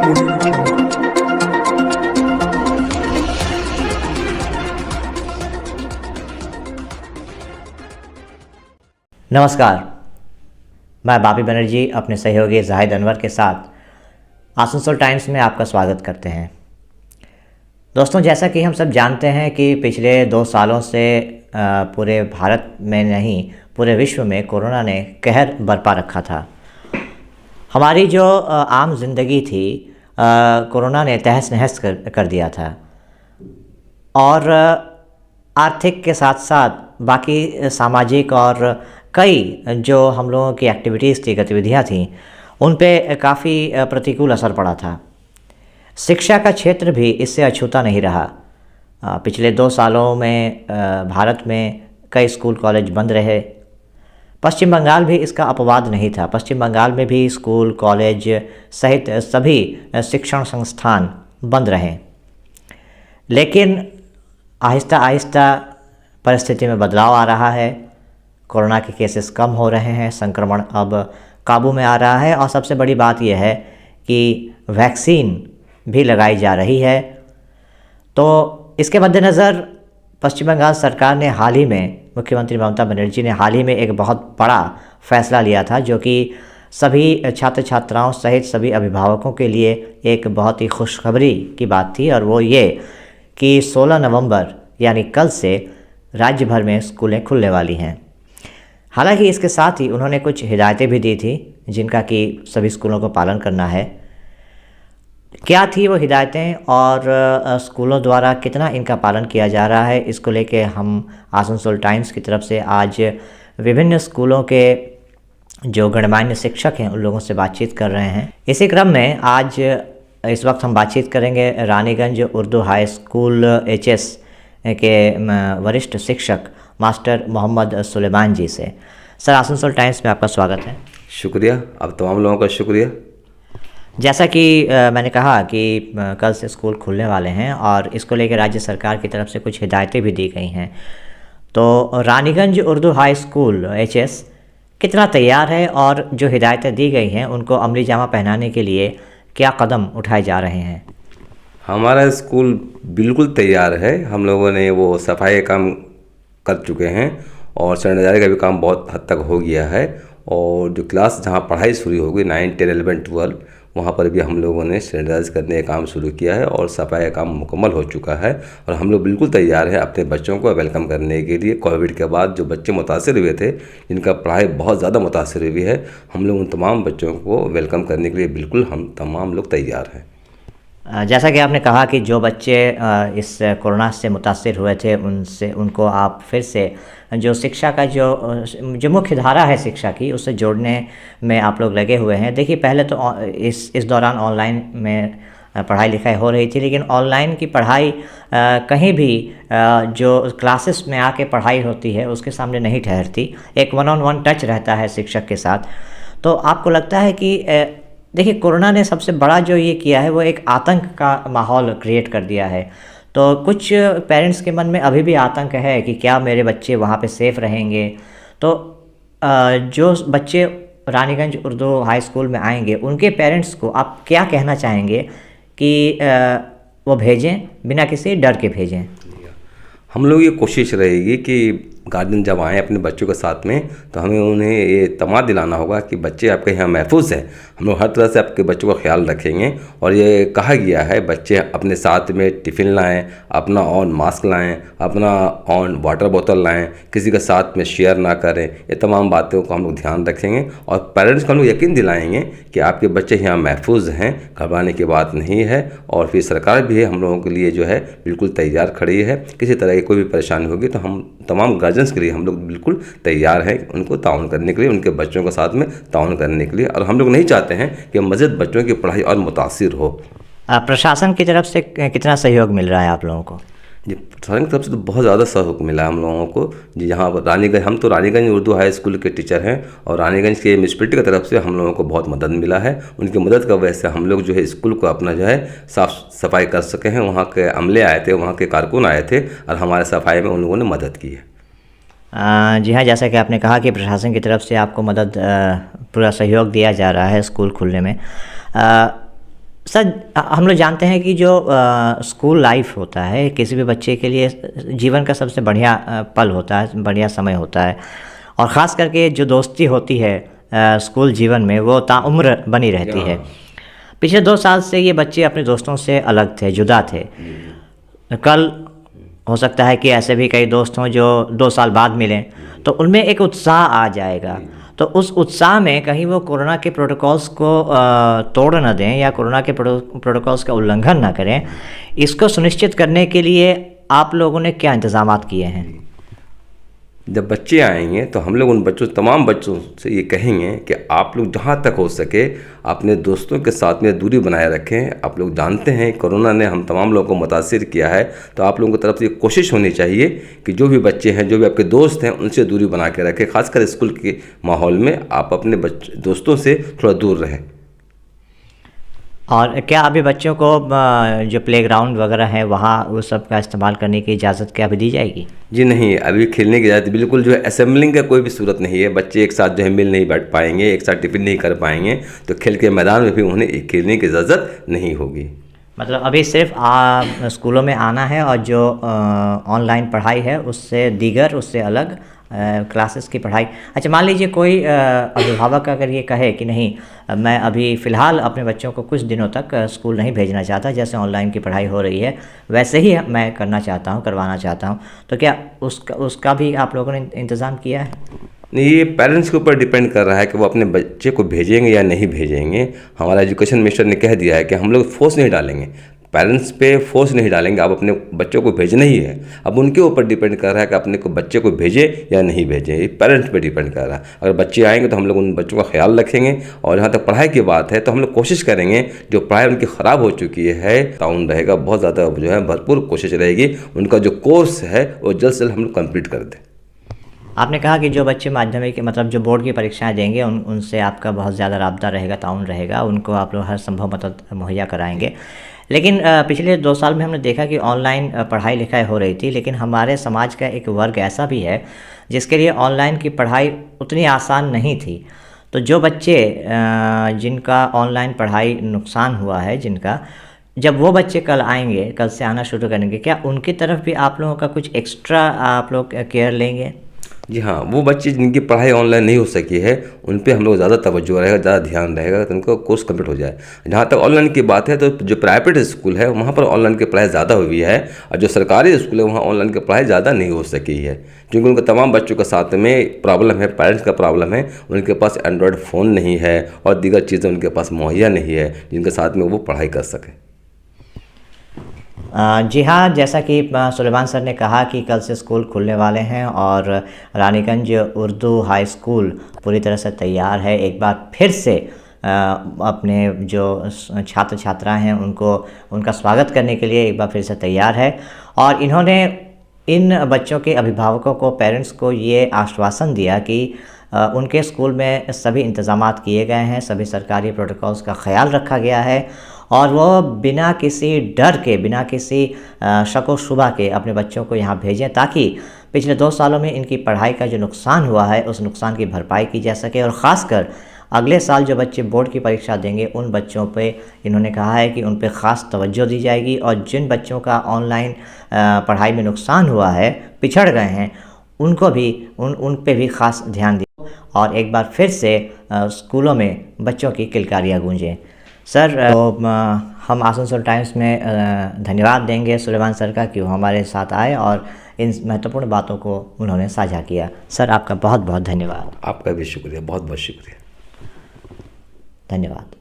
नमस्कार, मैं बापी बनर्जी अपने सहयोगी जाहिद अनवर के साथ आसनसोल टाइम्स में आपका स्वागत करते हैं। दोस्तों, जैसा कि हम सब जानते हैं कि पिछले 2 सालों से पूरे भारत में नहीं पूरे विश्व में कोरोना ने कहर बरपा रखा था। हमारी जो आम जिंदगी थी कोरोना ने तहस नहस कर दिया था और आर्थिक के साथ साथ बाकी सामाजिक और कई जो हम लोगों की एक्टिविटीज़ थी, गतिविधियाँ थीं, उन पे काफ़ी प्रतिकूल असर पड़ा था। शिक्षा का क्षेत्र भी इससे अछूता नहीं रहा। पिछले 2 सालों में भारत में कई स्कूल कॉलेज बंद रहे। पश्चिम बंगाल भी इसका अपवाद नहीं था। पश्चिम बंगाल में भी स्कूल कॉलेज सहित सभी शिक्षण संस्थान बंद रहे। लेकिन आहिस्ता आहिस्ता परिस्थिति में बदलाव आ रहा है। कोरोना के केसेस कम हो रहे हैं, संक्रमण अब काबू में आ रहा है और सबसे बड़ी बात यह है कि वैक्सीन भी लगाई जा रही है। तो इसके मद्देनज़र पश्चिम बंगाल सरकार ने हाल ही में, मुख्यमंत्री ममता बनर्जी ने हाल ही में एक बहुत बड़ा फैसला लिया था, जो कि सभी छात्र छात्राओं सहित सभी अभिभावकों के लिए एक बहुत ही खुशखबरी की बात थी। और वो ये कि 16 नवंबर यानी कल से राज्य भर में स्कूलें खुलने वाली हैं। हालांकि इसके साथ ही उन्होंने कुछ हिदायतें भी दी थी जिनका कि सभी स्कूलों को पालन करना है। क्या थी वो हिदायतें और स्कूलों द्वारा कितना इनका पालन किया जा रहा है, इसको लेके हम आसनसोल टाइम्स की तरफ से आज विभिन्न स्कूलों के जो गणमान्य शिक्षक हैं उन लोगों से बातचीत कर रहे हैं। इसी क्रम में आज इस वक्त हम बातचीत करेंगे Raniganj Urdu high school HS के वरिष्ठ शिक्षक मास्टर मोहम्मद सुलेमान जी से। सर, आसनसोल टाइम्स में आपका स्वागत है। शुक्रिया, आप तमाम लोगों का शुक्रिया। जैसा कि मैंने कहा कि कल से स्कूल खुलने वाले हैं और इसको लेकर राज्य सरकार की तरफ से कुछ हिदायतें भी दी गई हैं। तो Raniganj Urdu high school HS कितना तैयार है और जो हिदायतें दी गई हैं उनको अमली जामा पहनाने के लिए क्या कदम उठाए जा रहे हैं? हमारा स्कूल बिल्कुल तैयार है। हम लोगों ने वो सफाई का काम कर चुके हैं और सैनिटाइजर का भी काम बहुत हद तक हो गया है। और जो क्लास जहाँ पढ़ाई शुरू होगी 9, 10, 11, 12 वहाँ पर भी हम लोगों ने सैनिटाइज करने का काम शुरू किया है और सफाई का काम मुकम्मल हो चुका है। और हम लोग बिल्कुल तैयार हैं अपने बच्चों को वेलकम करने के लिए। कोविड के बाद जो बच्चे मुतासिर हुए थे, जिनका पढ़ाई बहुत ज़्यादा मुतासिर हुई है, हम लोग उन तमाम बच्चों को वेलकम करने के लिए बिल्कुल हम तमाम लोग तैयार हैं। जैसा कि आपने कहा कि जो बच्चे इस कोरोना से मुतासिर हुए थे उनको आप फिर से जो शिक्षा का जो मुख्य धारा है शिक्षा की, उससे जोड़ने में आप लोग लगे हुए हैं। देखिए, पहले तो इस दौरान ऑनलाइन में पढ़ाई लिखाई हो रही थी, लेकिन ऑनलाइन की पढ़ाई कहीं भी जो क्लासेस में आके पढ़ाई होती है उसके सामने नहीं ठहरती। एक 1-on-1 टच रहता है शिक्षक के साथ। तो आपको लगता है कि देखिए, कोरोना ने सबसे बड़ा जो ये किया है वो एक आतंक का माहौल क्रिएट कर दिया है। तो कुछ पेरेंट्स के मन में अभी भी आतंक है कि क्या मेरे बच्चे वहाँ पे सेफ़ रहेंगे। तो जो बच्चे रानीगंज उर्दू हाई स्कूल में आएंगे उनके पेरेंट्स को आप क्या कहना चाहेंगे कि वो भेजें, बिना किसी डर के भेजें? हम लोग ये कोशिश रहेगी कि गार्जियन जब आएँ अपने बच्चों के साथ में तो हमें उन्हें ये तमा दिलाना होगा कि बच्चे आपके यहाँ महफूज हैं। हम लोग हर तरह से आपके बच्चों का ख्याल रखेंगे। और ये कहा गया है बच्चे अपने साथ में टिफ़िन लाएं, अपना ऑन मास्क लाएं, अपना ऑन वाटर बोतल लाएं, किसी के साथ में शेयर ना करें। ये तमाम बातों को हम लोग ध्यान रखेंगे और पेरेंट्स को हम लोग यकीन दिलाएँगे कि आपके बच्चे यहाँ महफूज हैं, घबराने की बात नहीं है। और फिर सरकार भी हम लोगों के लिए जो है बिल्कुल तैयार खड़ी है। किसी तरह की कोई भी परेशानी होगी तो हम तमाम गार्जियंस के लिए हम लोग बिल्कुल तैयार हैं उनको ताउन करने के लिए, उनके बच्चों के साथ में ताउन करने के लिए। और हम लोग नहीं चाहते हैं कि मज़ीद बच्चों की पढ़ाई और मुतासिर हो। प्रशासन की तरफ से कितना सहयोग मिल रहा है आप लोगों को? जी, प्रशासन की तरफ से तो बहुत ज़्यादा सहयोग मिला है हम लोगों को। जी, यहाँ पर रानीगंज, हम तो रानीगंज उर्दू हाई स्कूल के टीचर हैं और रानीगंज के म्यूनसिपलिटी की तरफ से हम लोगों को बहुत मदद मिला है। उनकी मदद का वजह से हम लोग जो है स्कूल को अपना जो है साफ़ सफाई कर सके हैं। वहाँ के अमले आए थे, वहाँ के कारकुन आए थे और हमारे सफाई में उन लोगों ने मदद की है। जी हाँ, जैसा कि आपने कहा कि प्रशासन की तरफ से आपको मदद पूरा सहयोग दिया जा रहा है स्कूल खुलने में। सर हम लोग जानते हैं कि जो स्कूल लाइफ होता है किसी भी बच्चे के लिए जीवन का सबसे बढ़िया पल होता है, बढ़िया समय होता है, और ख़ास करके जो दोस्ती होती है स्कूल जीवन में वो ताउम्र बनी रहती है। पिछले 2 साल से ये बच्चे अपने दोस्तों से अलग थे, जुदा थे। कल हो सकता है कि ऐसे भी कई दोस्त हों जो 2 साल बाद मिलें, तो उनमें एक उत्साह आ जाएगा। तो उस उत्साह में कहीं वो कोरोना के प्रोटोकॉल्स को तोड़ न दें या कोरोना के प्रोटोकॉल्स का उल्लंघन ना करें, इसको सुनिश्चित करने के लिए आप लोगों ने क्या इंतज़ामात किए हैं? जब बच्चे आएंगे तो हम लोग उन बच्चों, तमाम बच्चों से ये कहेंगे कि आप लोग जहाँ तक हो सके अपने दोस्तों के साथ में दूरी बनाए रखें। आप लोग जानते हैं कोरोना ने हम तमाम लोगों को मुतासिर किया है, तो आप लोगों की तरफ से कोशिश होनी चाहिए कि जो भी बच्चे हैं, जो भी आपके दोस्त हैं, उनसे दूरी बना के रखें। खासकर स्कूल के माहौल में आप अपने दोस्तों से थोड़ा दूर रहें। और क्या अभी बच्चों को जो प्लेग्राउंड वगैरह है वहाँ वो सब का इस्तेमाल करने की इजाज़त क्या अभी दी जाएगी? जी नहीं, अभी खेलने की इजाज़त बिल्कुल जो है असेंबलिंग का कोई भी सूरत नहीं है। बच्चे एक साथ जो है मिल नहीं बैठ पाएंगे, एक साथ टिफिन नहीं कर पाएंगे, तो खेल के मैदान में भी उन्हें खेलने की इजाज़त नहीं होगी। मतलब अभी सिर्फ स्कूलों में आना है और जो ऑनलाइन पढ़ाई है उससे दीगर, उससे अलग क्लासेस की पढ़ाई। अच्छा, मान लीजिए कोई अभिभावक अगर ये कहे कि नहीं, मैं अभी फ़िलहाल अपने बच्चों को कुछ दिनों तक स्कूल नहीं भेजना चाहता, जैसे ऑनलाइन की पढ़ाई हो रही है वैसे ही मैं करना चाहता हूँ, करवाना चाहता हूँ, तो क्या उसका भी आप लोगों ने इंतज़ाम किया है? नहीं, ये पेरेंट्स के ऊपर डिपेंड कर रहा है कि वो अपने बच्चे को भेजेंगे या नहीं भेजेंगे। हमारा एजुकेशन मिनिस्टर ने कह दिया है कि हम लोग फोर्स नहीं डालेंगे, पेरेंट्स पे फोर्स नहीं डालेंगे, आप अपने बच्चों को भेजना ही है। अब उनके ऊपर डिपेंड कर रहा है कि अपने को बच्चे को भेजे या नहीं भेजे, ये पेरेंट्स पे डिपेंड कर रहा है। अगर बच्चे आएंगे तो हम लोग उन बच्चों का ख्याल रखेंगे, और जहाँ तक पढ़ाई की बात है तो हम लोग कोशिश करेंगे जो पढ़ाई उनकी ख़राब हो चुकी है, ताउन रहेगा, बहुत ज़्यादा जो है भरपूर कोशिश रहेगी उनका जो कोर्स है वो जल्द से जल्द हम लोग कंप्लीट कर दें। आपने कहा कि जो बच्चे माध्यमिक मतलब जो बोर्ड की परीक्षाएं देंगे उनसे आपका बहुत ज़्यादा राब्ता रहेगा, ताउन रहेगा, उनको आप लोग हर संभव मदद मुहैया कराएंगे। लेकिन पिछले 2 साल में हमने देखा कि ऑनलाइन पढ़ाई लिखाई हो रही थी, लेकिन हमारे समाज का एक वर्ग ऐसा भी है जिसके लिए ऑनलाइन की पढ़ाई उतनी आसान नहीं थी। तो जो बच्चे जिनका ऑनलाइन पढ़ाई नुकसान हुआ है, जिनका, जब वो बच्चे कल आएंगे, कल से आना शुरू करेंगे, क्या उनकी तरफ भी आप लोगों का कुछ एक्स्ट्रा आप लोग केयर लेंगे? जी हाँ, वो बच्चे जिनकी पढ़ाई ऑनलाइन नहीं हो सकी है उन पे हम लोग ज़्यादा तवज्जो रहेगा, ज़्यादा ध्यान रहेगा तो उनका कोर्स कंप्लीट हो जाए। जहाँ तक ऑनलाइन की बात है तो जो प्राइवेट स्कूल है वहाँ पर ऑनलाइन की पढ़ाई ज़्यादा हुई है, और जो सरकारी स्कूल है वहाँ ऑनलाइन की पढ़ाई ज़्यादा नहीं हो सकी है, क्योंकि उनके तमाम बच्चों के साथ में प्रॉब्लम है, पेरेंट्स का प्रॉब्लम है, उनके पास एंड्रॉयड फ़ोन नहीं है और दीगर चीज़ें उनके पास मुहैया नहीं है जिनके साथ में वो पढ़ाई कर सकें। जी हाँ, जैसा कि सुलेमान सर ने कहा कि कल से स्कूल खुलने वाले हैं और रानीगंज उर्दू हाई स्कूल पूरी तरह से तैयार है। एक बार फिर से अपने जो छात्र छात्राएं हैं उनका स्वागत करने के लिए एक बार फिर से तैयार है, और इन्होंने इन बच्चों के अभिभावकों को, पेरेंट्स को ये आश्वासन दिया कि उनके स्कूल में सभी इंतज़ामात किए गए हैं, सभी सरकारी प्रोटोकॉल्स का ख्याल रखा गया है, और वो बिना किसी डर के, बिना किसी शक व शुबा के अपने बच्चों को यहाँ भेजें, ताकि पिछले 2 सालों में इनकी पढ़ाई का जो नुकसान हुआ है उस नुकसान की भरपाई की जा सके। और ख़ासकर अगले साल जो बच्चे बोर्ड की परीक्षा देंगे उन बच्चों पे इन्होंने कहा है कि उन पे ख़ास तवज्जो दी जाएगी, और जिन बच्चों का ऑनलाइन पढ़ाई में नुकसान हुआ है, पिछड़ गए हैं, उनको भी उन पे भी ख़ास ध्यान दिया, और एक बार फिर से स्कूलों में बच्चों की किलकारियाँ गूंजें। सर, तो हम आसनसोल टाइम्स में धन्यवाद देंगे सुलेमान सर का कि वो हमारे साथ आए और इन महत्वपूर्ण बातों को उन्होंने साझा किया। सर, आपका बहुत बहुत धन्यवाद। आपका भी शुक्रिया, बहुत बहुत शुक्रिया, धन्यवाद।